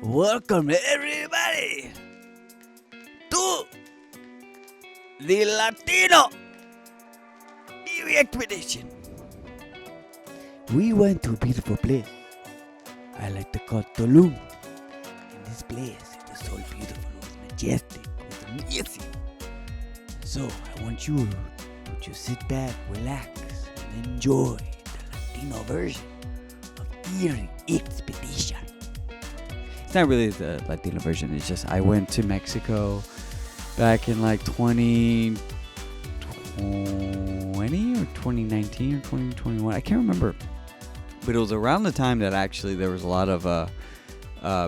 Welcome everybody to the Latino TV expedition. We went to a beautiful place I like to call Tolumn. And this place, it was so beautiful, it was majestic, it was amazing. So I want you to just sit back, relax, and enjoy the Latino version of Erie Expedition. It's not really the Latino version, it's just I went to Mexico back in like 2020 or 2019 or 2021. I can't remember. But it was around the time that actually there was a lot of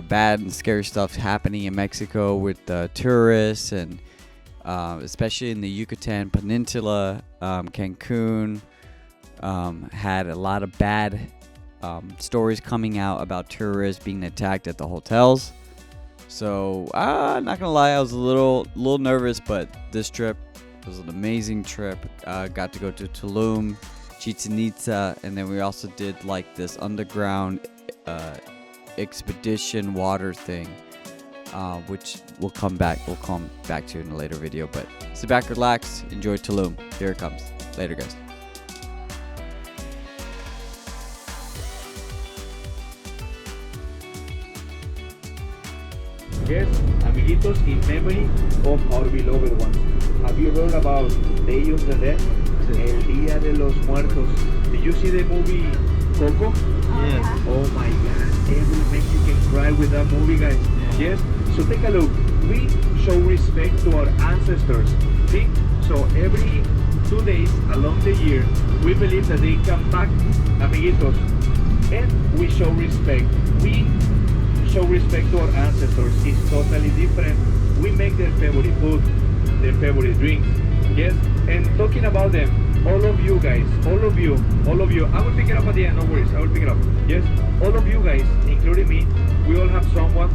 bad and scary stuff happening in Mexico with tourists, and especially in the Yucatan Peninsula. Cancun had a lot of bad stories coming out about tourists being attacked at the hotels. So I'm not gonna lie, I was a little nervous, but this trip was an amazing trip. Got to go to Tolumn, Chichen Itza, and then we also did like this underground expedition water thing, which we'll come back to in a later video. But sit back, relax, enjoy Tolumn. Here it comes. Later, guys. Yes, amiguitos, in memory of our beloved ones. Have you heard about Day of the Dead? El Día de los Muertos. Did you see the movie Coco? Yes. Oh my God, every Mexican cry with that movie, guys. Yes? So take a look. We show respect to our ancestors. See? So every 2 days along the year, we believe that they come back, amiguitos, and we show respect. We show respect to our ancestors. It's totally different. We make their favorite food, their favorite drinks. Yes, and talking about them, all of you guys, all of you, I will pick it up at the end, no worries, I will pick it up. Yes, all of you guys, including me, we all have someone,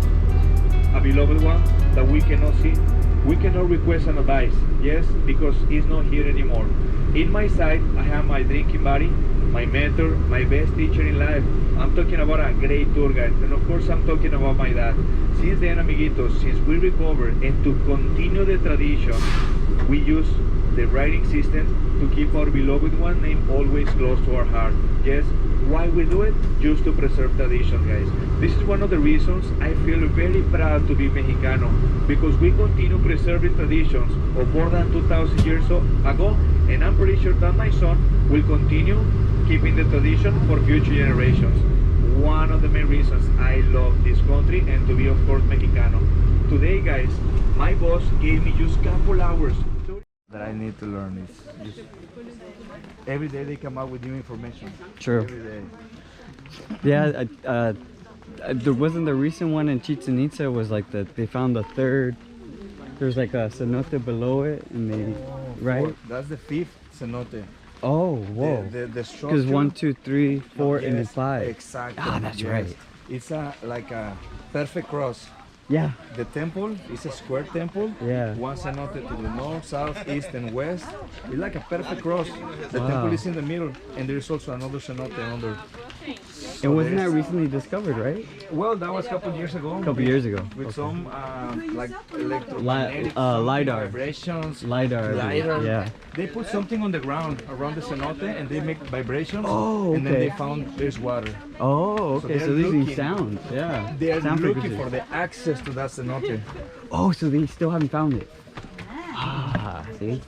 a beloved one, that we cannot see. We cannot request an advice, yes, because he's not here anymore. In my side, I have my drinking buddy, my mentor, my best teacher in life. I'm talking about a great tour guide, and of course I'm talking about my dad. Since then, amiguitos, since we recovered and to continue the tradition, we use the writing system to keep our beloved one name always close to our heart. Yes, why we do it? Just to preserve tradition, guys. This is one of the reasons I feel very proud to be Mexicano, because we continue preserving traditions of more than 2,000 years ago, and I'm pretty sure that my son will continue keeping the tradition for future generations. One of the main reasons I love this country and to be, of course, Mexicano. Today, guys, my boss gave me just a couple hours that I need to learn. Is just every day they come out with new information. True. Every day. Yeah, there wasn't the recent one in Chichen Itza. Was like that they found the third. There's like a cenote below it, and they right. That's the fifth cenote. Oh, whoa! The structure. Because 1, 2, 3, 4, and then Yes, 5. Exactly. Ah, that's yes. right. It's like a perfect cross. Yeah. The temple is a square temple. Yeah. One cenote to the north, south, east, and west. It's like a perfect cross. The Wow. temple is in the middle, and there is also another cenote under. And wasn't that recently discovered, right? Well, that was a couple years ago. A couple years ago. With Okay. some like electromagnetic LiDAR. vibrations. LiDAR. Yeah. They put something on the ground around the cenote, and they make vibrations. Oh, And then okay. they found there's water. Oh, okay. they're So these looking- sounds. Yeah. They are Sound looking frequencies. for the access to that cenote. Oh, so they still haven't found it. Ah, see?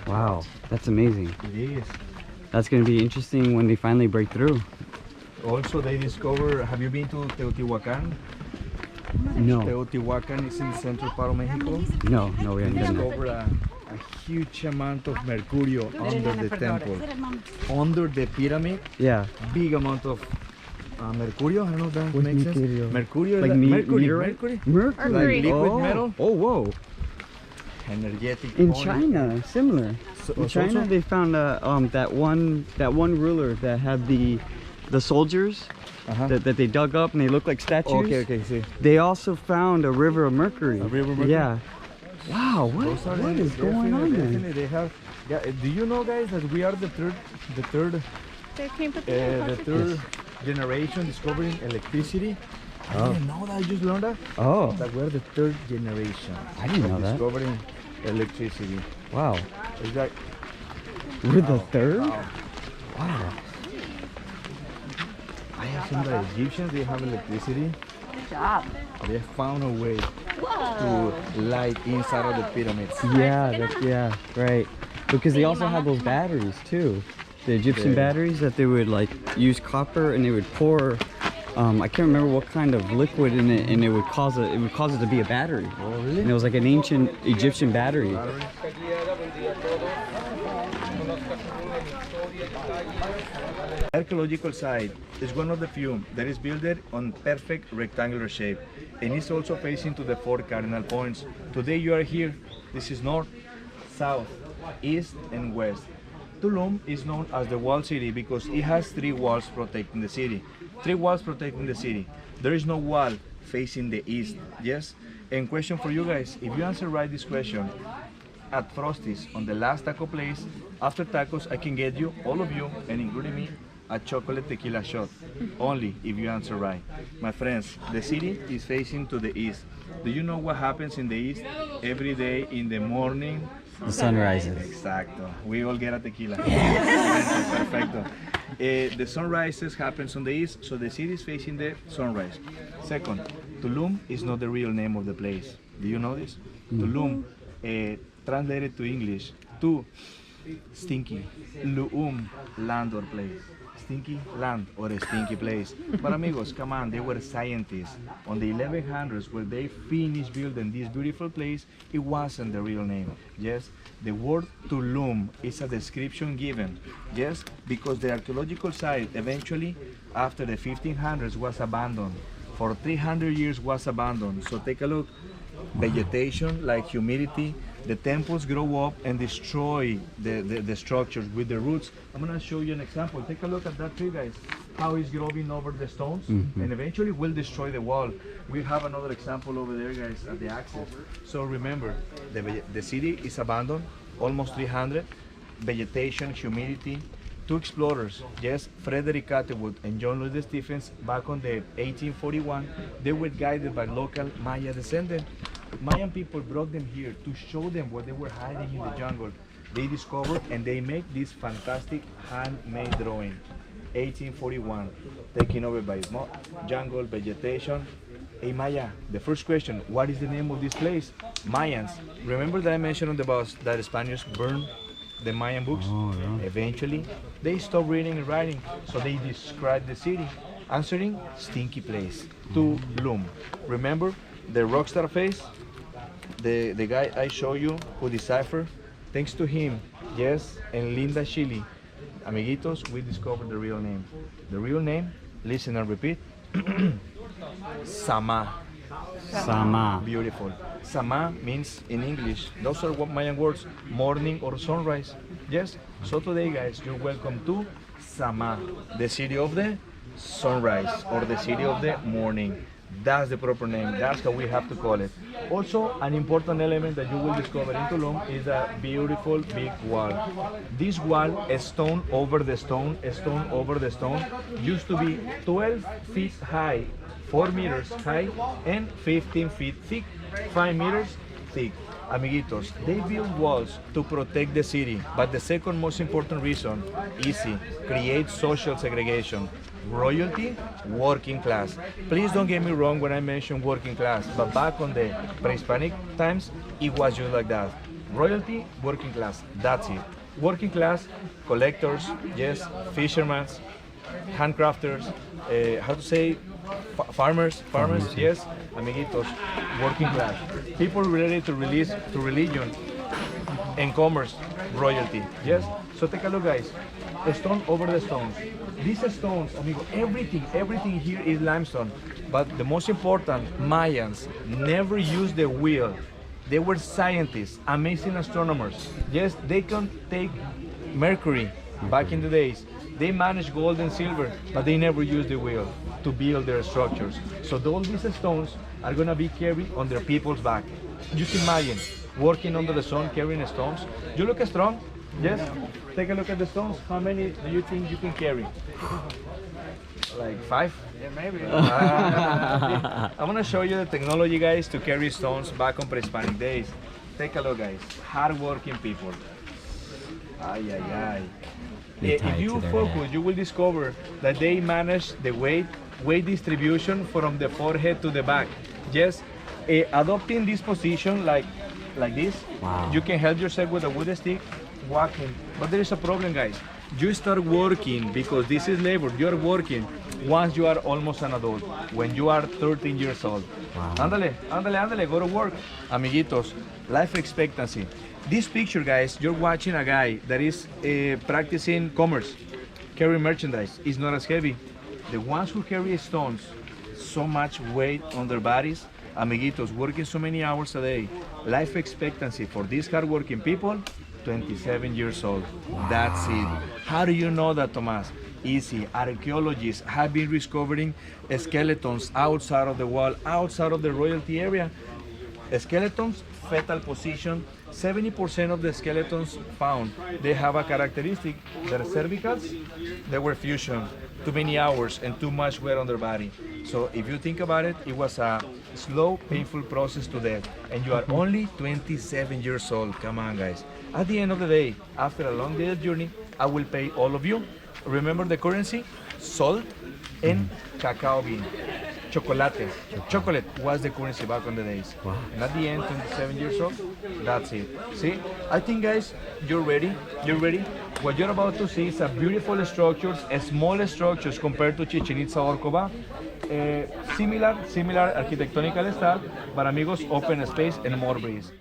Wow, that's amazing. It is. That's going to be interesting when they finally break through. Also, they discover. Have you been to Teotihuacan? No, Teotihuacan is in the central part of Mexico. no, we They haven't done that. discover a huge amount of mercurio under the temple, under the pyramid. Yeah. Big amount of mercurio. I don't know if that What's makes sense. mercurio? Mercurio, Like is meteorite? mercury, Mercury. like liquid oh. metal. Oh, whoa. Energetic. In point. China, similar. In China, they found that one ruler that had the soldiers that they dug up and they look like statues. Okay, see. They also found a river of mercury. A river of mercury? Yeah. Wow, what is going on there? Definitely, they have. Yeah, do you know, guys, that we are the third They came to the third generation discovering electricity. I didn't know that. I just learned that. Oh, That we're the third generation. I didn't know that. Discovering electricity. Wow. Is that? We're the third? Wow. Wow. I have seen the Egyptians. They have electricity. Good job. They found a way to light inside of the pyramids. Yeah, right. Because they also had those batteries too. The Egyptian Yeah. batteries that they would like use copper and they would pour I can't remember what kind of liquid in it, and it would cause it to be a battery. Oh, really? And it was like an ancient Egyptian battery. Archaeological site is one of the few that is built on perfect rectangular shape, and is also facing to the 4 cardinal points. Today you are here. This is north, south, east, and west. Tolumn is known as the walled city because it has 3 walls protecting the city. 3 walls protecting the city. There is no wall facing the east. Yes? And question for you guys, if you answer right this question, at Frosty's on the last taco place, after tacos I can get you, all of you, and including me, a chocolate tequila shot. Only if you answer right. My friends, the city is facing to the east. Do you know what happens in the east? Every day in the morning, The sun rises. exacto. We all get a tequila. Perfecto. The sunrises happens on the east, so the city is facing the sunrise. Second, Tolumn is not the real name of the place. Do you know this? Tolumn, translated to English, to stinky, luum, land or place. Stinky land or a stinky place. But amigos, come on, they were scientists. On the 1100s, where they finished building this beautiful place, it wasn't the real name. Yes, the word Tolumn is a description given. Yes, because the archaeological site eventually, after the 1500s, was abandoned. For 300 years was abandoned. So take a look. Vegetation, like humidity, the temples grow up and destroy the structures with the roots. I'm gonna show you an example. Take a look at that tree, guys. How it's growing over the stones, and eventually will destroy the wall. We have another example over there, guys, at the access. So remember, the city is abandoned, almost 300. Vegetation, humidity. 2 explorers, yes, Frederick Catherwood and John Louis Stephens, back on the 1841, they were guided by local Maya descendants. Mayan people brought them here to show them what they were hiding in the jungle. They discovered and they make this fantastic handmade drawing. 1841, taken over by jungle, vegetation. Hey Maya, the first question, what is the name of this place? Mayans. Remember that I mentioned on the bus that Spaniards burned the Mayan books? Oh, yeah. Eventually, they stopped reading and writing, so they described the city, answering stinky place, Tolumn. Remember the rockstar face? The guy I show you who deciphered? Thanks to him, yes, and Linda Chile, amiguitos, we discovered the real name. The real name, listen and repeat, Sama. Sama. Beautiful. Sama means in English, those are what Mayan words, morning or sunrise. Yes? So today, guys, you're welcome to Sama, the city of the sunrise or the city of the morning. That's the proper name. That's how we have to call it. Also, an important element that you will discover in Tolumn is a beautiful big wall. This wall, a stone over the stone, a stone over the stone, used to be 12 feet high, 4 meters high, and 15 feet thick, 5 meters thick. Amiguitos, they build walls to protect the city, but the second most important reason, easy, create social segregation. Royalty, working class. Please don't get me wrong when I mention working class, but back on the pre-Hispanic times, it was just like that. Royalty, working class, that's it. Working class, collectors, yes, fishermen, handcrafters, how to say, farmers, yes, amiguitos, working class. People related to religion and commerce, royalty, yes. So take a look, guys. A stone over the stones. These stones, amigo, everything here is limestone. But the most important, Mayans never used the wheel. They were scientists, amazing astronomers. Yes, they can take mercury back in the days. They managed gold and silver, but they never used the wheel to build their structures. So all these stones are gonna be carried on their people's back. Just imagine, working under the sun, carrying stones. You look strong, Yes? Take a look at the stones. How many do you think you can carry? Like 5? Yeah, maybe. I'm gonna show you the technology, guys, to carry stones back on pre-Hispanic days. Take a look, guys. Hard-working people. Ay, ay, ay. If you focus, you will discover that they manage the weight distribution from the forehead to the back. Yes, adopting this position like this, you can help yourself with a wooden stick, walking. But there is a problem, guys. You start working because this is labor. You are working once you are almost an adult. When you are 13 years old. Ándale, ándale, ándale, go to work. Amiguitos, life expectancy. This picture, guys, you're watching a guy that is practicing commerce, carrying merchandise. It's not as heavy. The ones who carry stones, so much weight on their bodies, amiguitos, working so many hours a day. Life expectancy for these hardworking people, 27 years old. That's it. How do you know that, Tomas? Easy. Archaeologists have been discovering skeletons outside of the wall, outside of the royalty area. Skeletons, fetal position. 70% of the skeletons found, they have a characteristic. Their cervicals, they were fusion. Too many hours and too much weight on their body. So if you think about it, it was a slow, painful process to death. And you are only 27 years old. Come on, guys. At the end of the day, after a long day of journey, I will pay all of you. Remember the currency? Salt and cacao bean. Chocolate was the currency back on the days. And at the end, 27 years old, that's it. See, I think, guys, you're ready. You're ready. What you're about to see is a beautiful structures, small structures compared to Chichen Itza or Corcovado. Similar architectonical style, but amigos, open space and more breeze.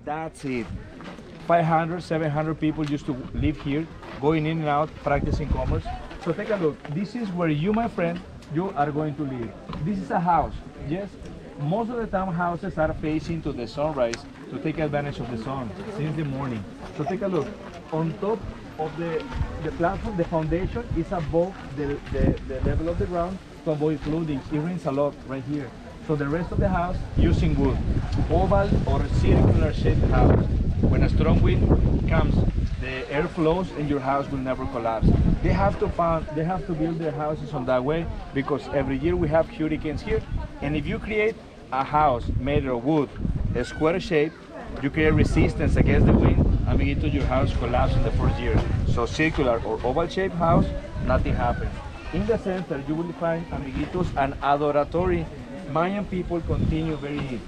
That's it. 500, 700 people used to live here, going in and out, practicing commerce. So take a look. This is where you, my friend, you are going to live. This is a house. Yes, most of the time houses are facing to the sunrise to take advantage of the sun since the morning. So take a look. On top of the platform, the foundation is above the level of the ground to avoid flooding. It rains a lot right here. So the rest of the house using wood, oval or circular shaped house. When a strong wind comes, the air flows and your house will never collapse. They have to build their houses on that way because every year we have hurricanes here. And if you create a house made of wood, a square shape, you create resistance against the wind, amiguito, your house collapses in the first year. So circular or oval shaped house, nothing happens. In the center, you will find, amiguitos, an adoratory. Mayan people continue very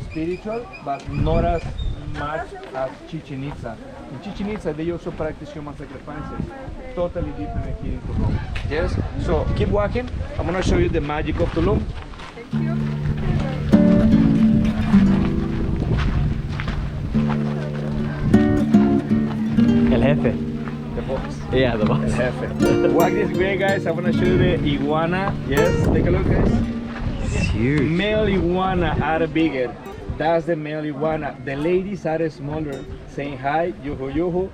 spiritual, but not as much as Chichen Itza. In Chichen Itza, they also practice human sacrifices. Totally different here in Tolumn. Yes? So keep walking. I'm going to show you the magic of Tolumn. Thank you. El jefe. The boss. Yeah, the boss. El jefe. Walk this way, guys. I'm going to show you the iguana. Yes, take a look, guys. It's huge. Male iguana are bigger. That's the male iguana. The ladies are smaller, saying hi, yuhu yuhu.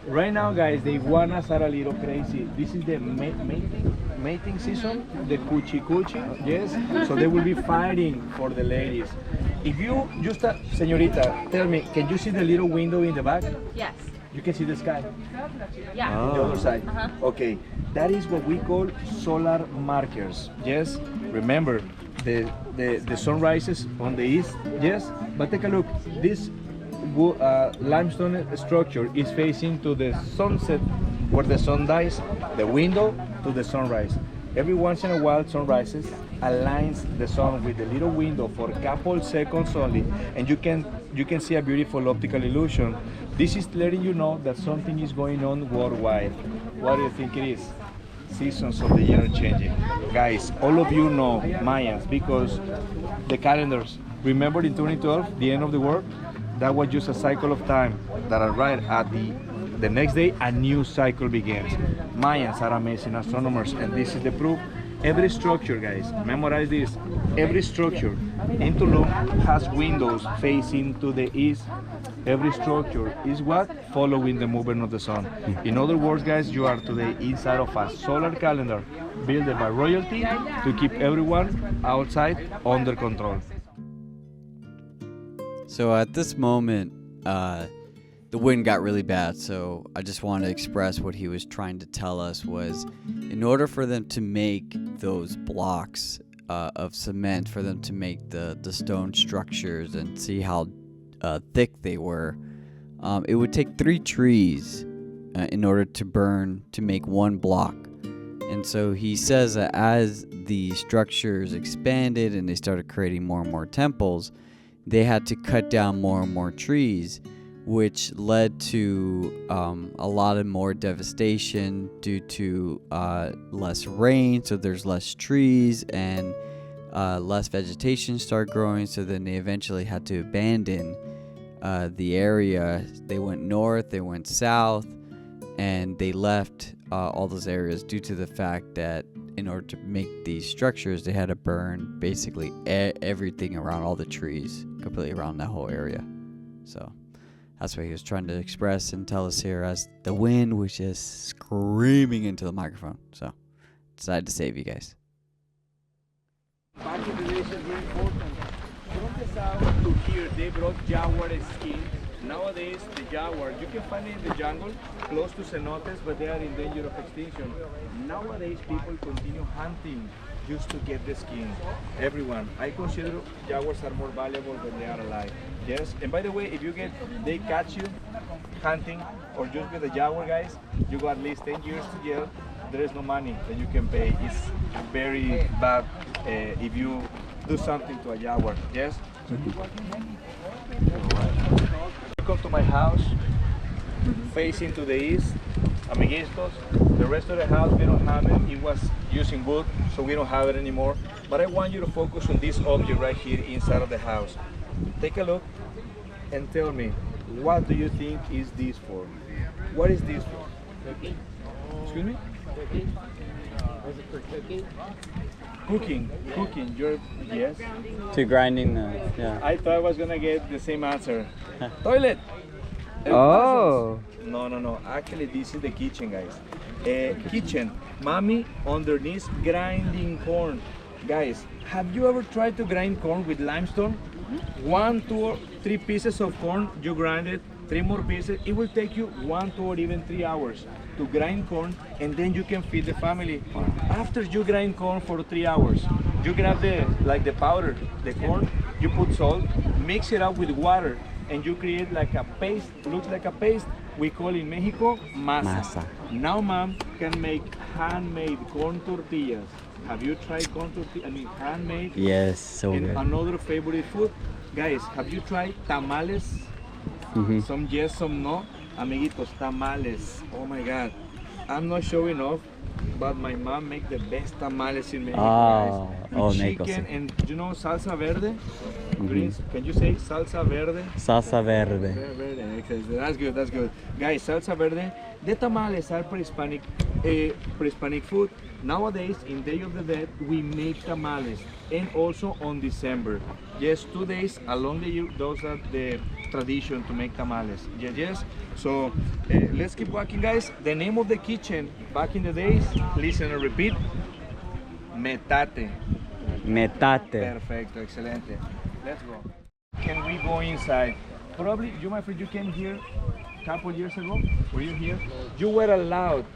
Right now, guys, the iguanas are a little crazy. This is the mating season, the cuchi cuchi, yes? So they will be fighting for the ladies. If you, just señorita, tell me, can you see the little window in the back? Yes. You can see the sky. Yeah. On the other side. Uh-huh. Okay, that is what we call solar markers. Yes, remember the sun rises on the east. Yes, but take a look. This limestone structure is facing to the sunset, where the sun dies. The window to the sunrise. Every once in a while, sun rises, aligns the sun with the little window for a couple seconds only, and you can see a beautiful optical illusion. This is letting you know that something is going on worldwide. What do you think it is? Seasons of the year are changing. Guys, all of you know Mayans because the calendars. Remember in 2012, the end of the world? That was just a cycle of time that right at the next day, a new cycle begins. Mayans are amazing astronomers, and this is the proof. Every structure, guys, memorize this. Every structure in Tolumn has windows facing to the east. Every structure is what? Following the movement of the sun. In other words, guys, you are today inside of a solar calendar built by royalty to keep everyone outside under control. So at this moment, the wind got really bad, so I just want to express what he was trying to tell us was, in order for them to make those blocks of cement, for them to make the stone structures and see how thick they were, it would take 3 trees in order to burn to make one block. And so he says that as the structures expanded and they started creating more and more temples, they had to cut down more and more trees, which led to a lot of more devastation due to less rain. So there's less trees and less vegetation start growing. So then they eventually had to abandon the area. They went north, they went south, and they left all those areas due to the fact that in order to make these structures, they had to burn basically everything around, all the trees, completely around that whole area. So that's what he was trying to express and tell us here as the wind was just screaming into the microphone. So decided to save you guys. Back in the days, it's very important. From the south to here, they brought jaguar skin. Nowadays, the jaguar, you can find it in the jungle, close to cenotes, but they are in danger of extinction. Nowadays, people continue hunting just to get the skin. Everyone, I consider jaguars are more valuable when they are alive. Yes, and by the way, if they catch you hunting or just with a jaguar, guys, you go at least 10 years to jail. There is no money that you can pay. It's very bad if you do something to a jaguar. Yes. Welcome to my house, facing to the east, amiguitos. The rest of the house we don't have it. It was using wood, so we don't have it anymore. But I want you to focus on this object right here inside of the house. Take a look and tell me, what do you think is this for? What is this for? Cooking. Excuse me? Cooking. Was it for cooking? Cooking. You're yes. To grinding the, yeah. I thought I was gonna get the same answer. Toilet. Oh. No. Actually, this is the kitchen, guys. Kitchen. Mommy underneath grinding corn. Guys, have you ever tried to grind corn with limestone? 1, 2, or 3 pieces of corn, you grind it. 3 more pieces. It will take you 1, 2, or even 3 hours to grind corn, and then you can feed the family. After you grind corn for 3 hours, you grab the powder, the corn, you put salt, mix it up with water, and you create like a paste. Looks like a paste. We call in Mexico masa. Now mom can make handmade corn tortillas. Have you tried corn tortillas? I mean handmade? Yes, so and good. Another favorite food, guys, have you tried tamales? Some yes, some no. Amiguitos, tamales. Oh my God. I'm not showing off, but my mom makes the best tamales in Mexico, guys. With chicken and salsa verde. Greens. Can you say salsa verde? Salsa verde. That's good. Guys, salsa verde, The tamales are pre-Hispanic food. Nowadays, in Day of the Dead, we make tamales, and also on December. Yes, 2 days along the year, those are the tradition to make tamales. Yes, yes. So let's keep walking, guys. The name of the kitchen back in the days, listen and repeat, metate. Metate. Perfecto, excelente. Let's go. Can we go inside? Probably, you, my friend, you came here a couple years ago. Were you here? You were allowed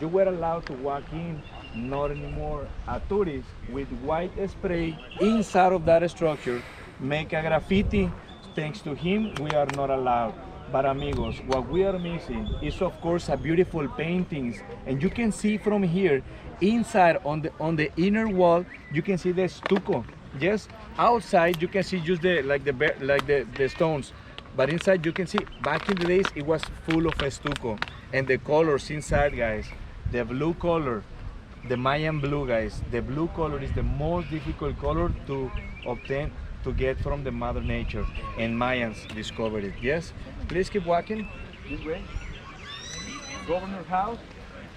to walk in. Not anymore. A tourist with white spray inside of that structure make a graffiti. Thanks to him, we are not allowed. But amigos, what we are missing is of course a beautiful paintings, and you can see from here inside on the inner wall you can see the stucco. Yes, outside you can see just the stones, but inside you can see back in the days it was full of stucco, and the colors inside, guys, the blue color, the Mayan blue, guys. The blue color is the most difficult color to obtain, to get from the Mother Nature, and Mayans discovered it. Yes, please keep walking this way. Governor's house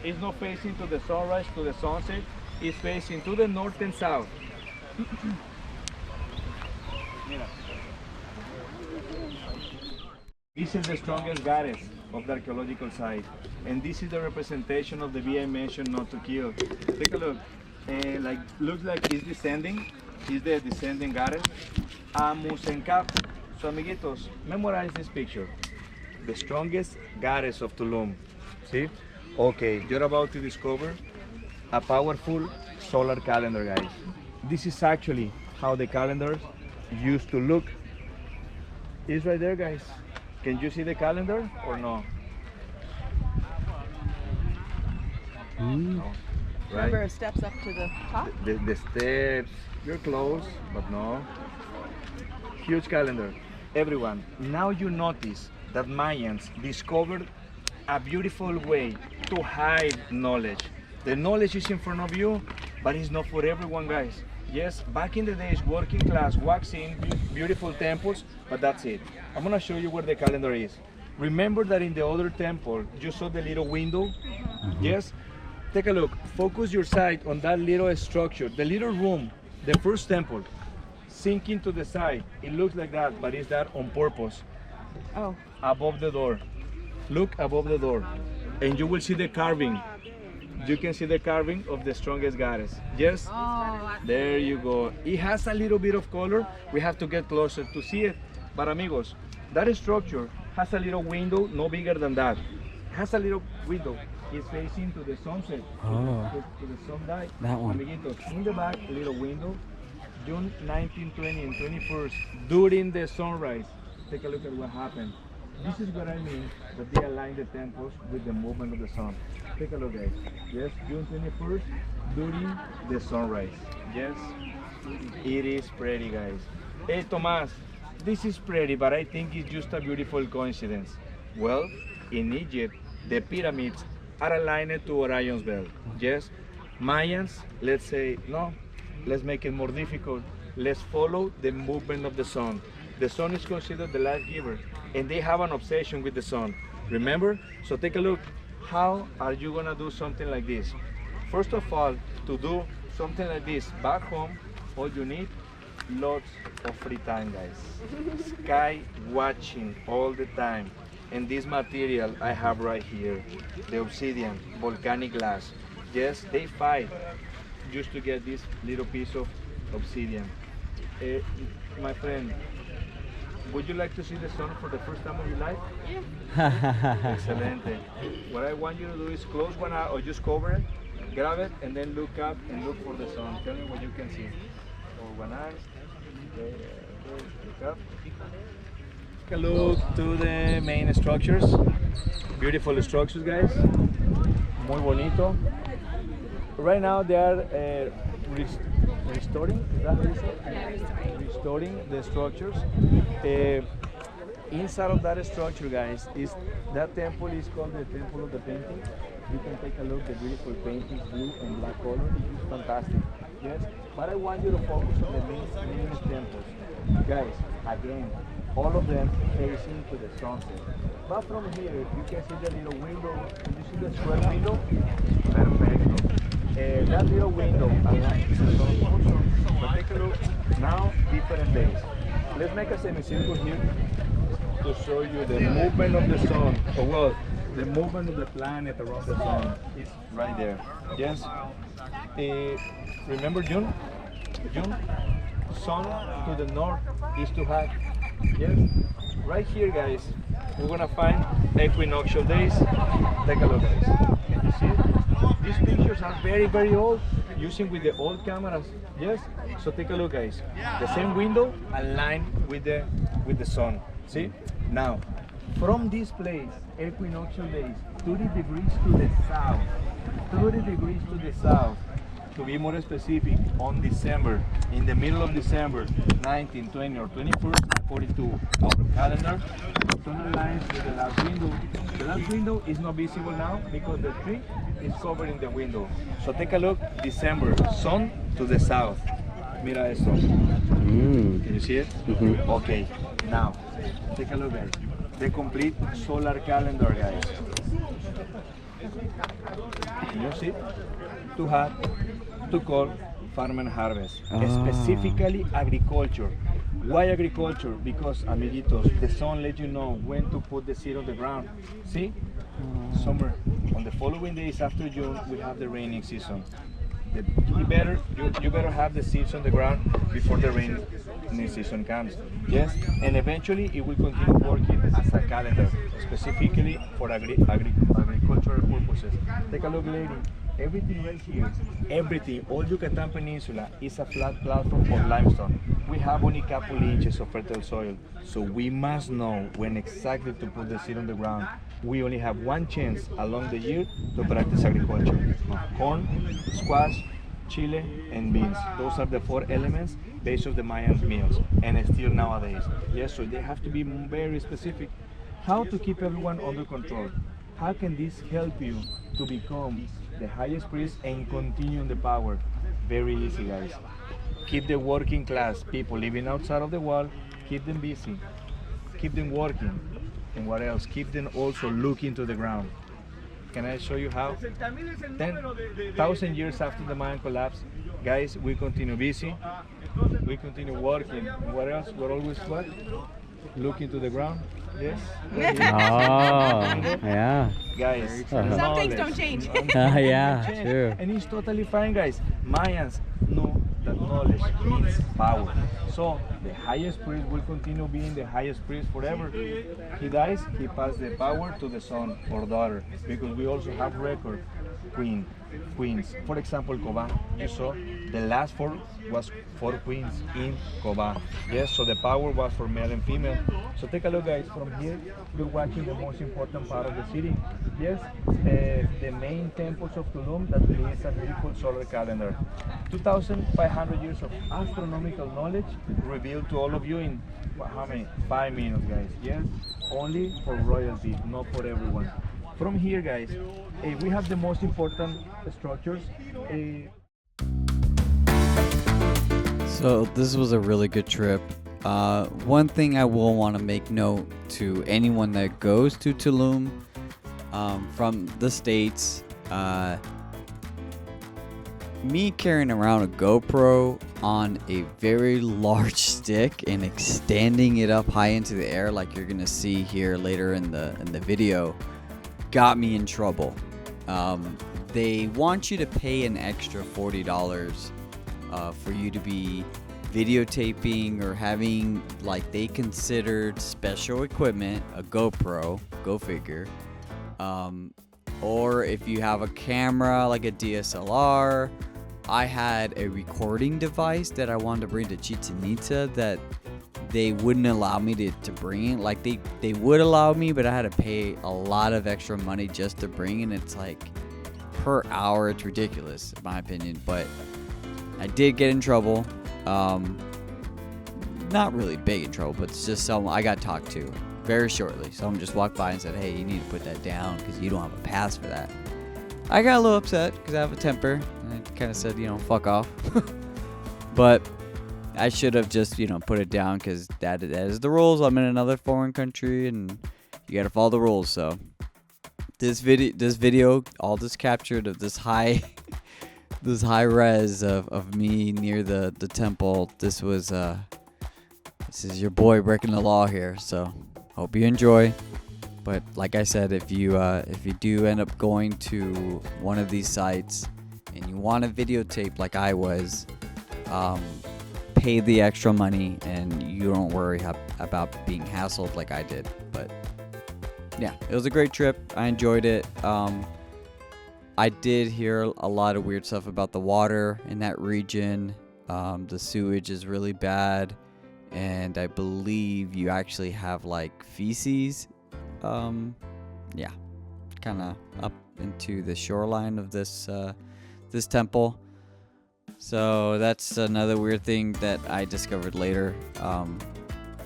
is not facing to the sunrise, to the sunset. It's facing to the north and south. Mira. This is the strongest goddess of the archaeological site, and this is the representation of the bee I mentioned not to kill. Take a look. Looks like it's descending. Is the descending goddess. Amusenkap. So amiguitos, memorize this picture. The strongest goddess of Tolumn. See? Okay, you're about to discover a powerful solar calendar, guys. This is actually how the calendars used to look. It's right there, guys. Can you see the calendar or no? No. Right? Remember steps up to the top? The steps, you're close, but no. Huge calendar. Everyone, now you notice that Mayans discovered a beautiful way to hide knowledge. The knowledge is in front of you, but it's not for everyone, guys. Yes, back in the days, working class walks in, beautiful temples, but that's it. I'm gonna show you where the calendar is. Remember that in the other temple, you saw the little window? Yes? Take a look, focus your sight on that little structure, the little room, the first temple. Sinking to the side, it looks like that, but it's that on purpose. Oh. Above the door. Look above the door, and you will see the carving. You can see the carving of the strongest goddess. Yes? Oh, there you go. It has a little bit of color. We have to get closer to see it. But amigos, that structure has a little window, no bigger than that. Has a little window. It's facing to the sunset, to the sunlight. That one. Amiguitos, in the back, a little window. June 1920 and 21st, during the sunrise. Take a look at what happened. This is what I mean, that they align the temples with the movement of the sun. Take a look, guys. Yes, June 21st, during the sunrise. Yes, it is pretty, guys. Hey, Tomas, this is pretty, but I think it's just a beautiful coincidence. Well, in Egypt, the pyramids are aligned to Orion's belt. Yes, Mayans, let's say, no, let's make it more difficult. Let's follow the movement of the sun. The sun is considered the life giver, and they have an obsession with the sun. Remember? So take a look. How are you gonna do something like this? First of all, to do something like this back home, all you need, lots of free time, guys. Sky watching all the time. And this material I have right here, the obsidian, volcanic glass. Yes, they fight just to get this little piece of obsidian. My friend, would you like to see the sun for the first time of your life? Yeah. Excelente. What I want you to do is close one eye or just cover it, grab it, and then look up and look for the sun. Tell me what you can see. Or one eye. Look up. Take a look to the main structures. Beautiful structures, guys. Muy bonito. Right now they are restoring, is that what you said? Yeah, restoring the structures. Inside of that structure, guys, is that temple is called the Temple of the Painting. You can take a look, the beautiful paintings, blue and black color. It's fantastic. Yes, but I want you to focus on the main temples. Guys, again, all of them facing to the sunset. But from here, you can see the little window. Can you see the square window? Perfecto. That little window aligns the sun also. But take a look. Now, different days. Let's make a semicircle here to show you the movement of the sun. Oh, well, the movement of the planet around the sun is right there. Yes. Remember June? June. Sun to the north is to hot. Yes. Right here, guys, we're gonna find equinoctial days. Take a look, guys. Can you see it? These pictures are very, very old, using with the old cameras. Yes. So take a look, guys. The same window aligned with the sun. See? Now, from this place, equinoctial days, 30 degrees to the south. 30 degrees to the south. To be more specific, on December, in the middle of December, 19, 20, or 21st, according to our calendar, the sun aligns with the last window. The last window is not visible now because the tree is covering the window. So take a look, December, sun to the south. Mira esto. Can you see it? Okay, now, take a look, guys. The complete solar calendar, guys. Can you see? Too hot, too cold, farm and harvest. Specifically agriculture. Why agriculture? Because, amiguitos, the sun lets you know when to put the seed on the ground. See? Summer. On the following days after June, we have the raining season. You better have the seeds on the ground before the rainy season comes. Yes, and eventually it will continue working as a calendar, specifically for agricultural purposes. Take a look, lady. Everything right here, everything, all Yucatan Peninsula is a flat platform of limestone. We have only a couple inches of fertile soil, so we must know when exactly to put the seed on the ground. We only have one chance along the year to practice agriculture. Corn, squash, chile, and beans. Those are the four elements based on the Mayan meals, and still nowadays. Yes, so they have to be very specific. How to keep everyone under control? How can this help you to become the highest priest and continue in the power? Very easy, guys. Keep the working class people living outside of the wall, keep them busy, keep them working. And what else? Keep them also looking to the ground. Can I show you how? 10,000 years after the Mayan collapse, guys, we continue busy, we continue working. What else? We're always what? Looking to the ground. Yes. Yeah. Guys, Some things don't change. Yeah, true. And it's totally fine, guys. Mayans know that knowledge means power. So the highest priest will continue being the highest priest forever. He dies, he passes the power to the son or daughter, because we also have record queens. For example, Coba, you saw the last four was 4 queens in Coba. Yes, so the power was for male and female. So take a look, guys. From here, you're watching the most important part of the city. Yes, the main temples of Tolumn that release a beautiful solar calendar. 2,500 years of astronomical knowledge revealed to all of you in how many? 5 minutes, guys. Yes, only for royalty, not for everyone. From here, guys, we have the most important structures. So this was a really good trip. One thing I will want to make note to anyone that goes to Tolumn from the States, me carrying around a GoPro on a very large stick and extending it up high into the air like you're gonna see here later in the video got me in trouble. They want you to pay an extra $40 for you to be videotaping or having, like, they considered special equipment, a GoPro, go figure, or if you have a camera like a DSLR. I had a recording device that I wanted to bring to Chichen Itza that they wouldn't allow me to bring it. Like, they would allow me, but I had to pay a lot of extra money just to bring it. It's like per hour. It's ridiculous in my opinion, but I did get in trouble. Not really big in trouble, but it's just I got talked to very shortly. Someone just walked by and said, "Hey, you need to put that down because you don't have a pass for that." I got a little upset because I have a temper. And I kind of said, fuck off. But I should have just, put it down because that is the rules. I'm in another foreign country and, you gotta follow the rules. So this video, all this captured of this high this high res of me near the temple. This is your boy breaking the law here. So hope you enjoy. But like I said, if you do end up going to one of these sites and you want to videotape like I was, pay the extra money and you don't worry about being hassled like I did. But yeah, it was a great trip. I enjoyed it. I did hear a lot of weird stuff about the water in that region. The sewage is really bad, and I believe you actually have like feces. Yeah, kind of up into the shoreline of this temple. So that's another weird thing that I discovered later.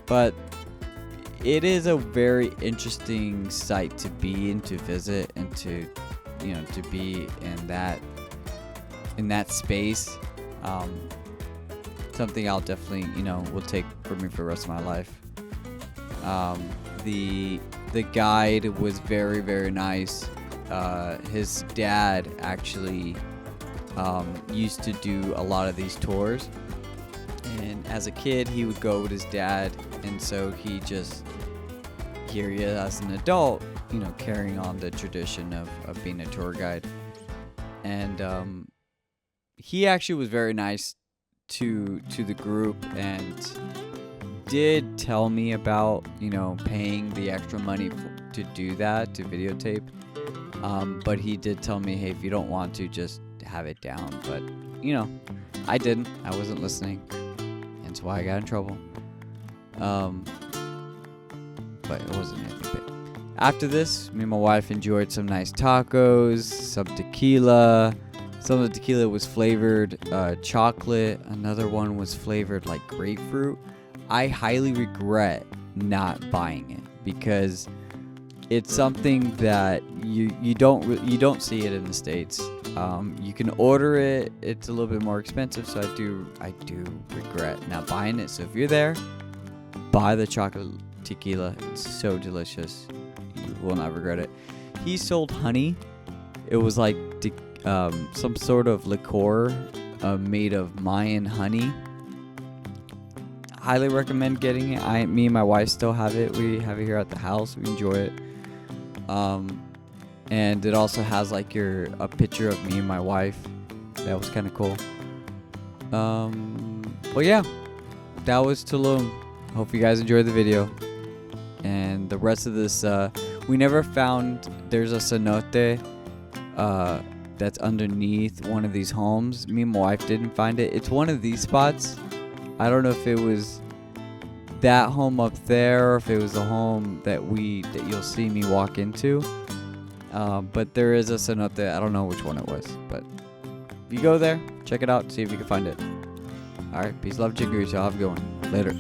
But it is a very interesting site to be in, to visit, and to be in that space. Something I'll definitely will take for me for the rest of my life. The guide was very, very nice. His dad actually used to do a lot of these tours, and as a kid he would go with his dad, and so he just, here he is as an adult, carrying on the tradition of being a tour guide. And he actually was very nice to the group and did tell me about paying the extra money to do that, to videotape. But he did tell me, hey, if you don't want to, just have it down. But I didn't. I wasn't listening. That's why I got in trouble. But it wasn't anything big. After this, me and my wife enjoyed some nice tacos, some tequila. Some of the tequila was flavored chocolate. Another one was flavored like grapefruit. I highly regret not buying it because it's something that you don't see it in the States. You can order it. It's a little bit more expensive, so I do regret not buying it. So if you're there, buy the chocolate tequila. It's so delicious. You will not regret it. He sold honey. It was like some sort of liqueur made of Mayan honey. Highly recommend getting it. Me and my wife still have it. We have it here at the house. We enjoy it. And it also has like a picture of me and my wife. That was kind of cool. But yeah, that was Tolumn. Hope you guys enjoyed the video. And the rest of this, we never found. There's a cenote that's underneath one of these homes. Me and my wife didn't find it. It's one of these spots. I don't know if it was that home up there or if it was the home that you'll see me walk into. But there is a cenote. I don't know which one it was, but if you go there, check it out, see if you can find it. Alright, peace, love, chicory. So have a good one. Later.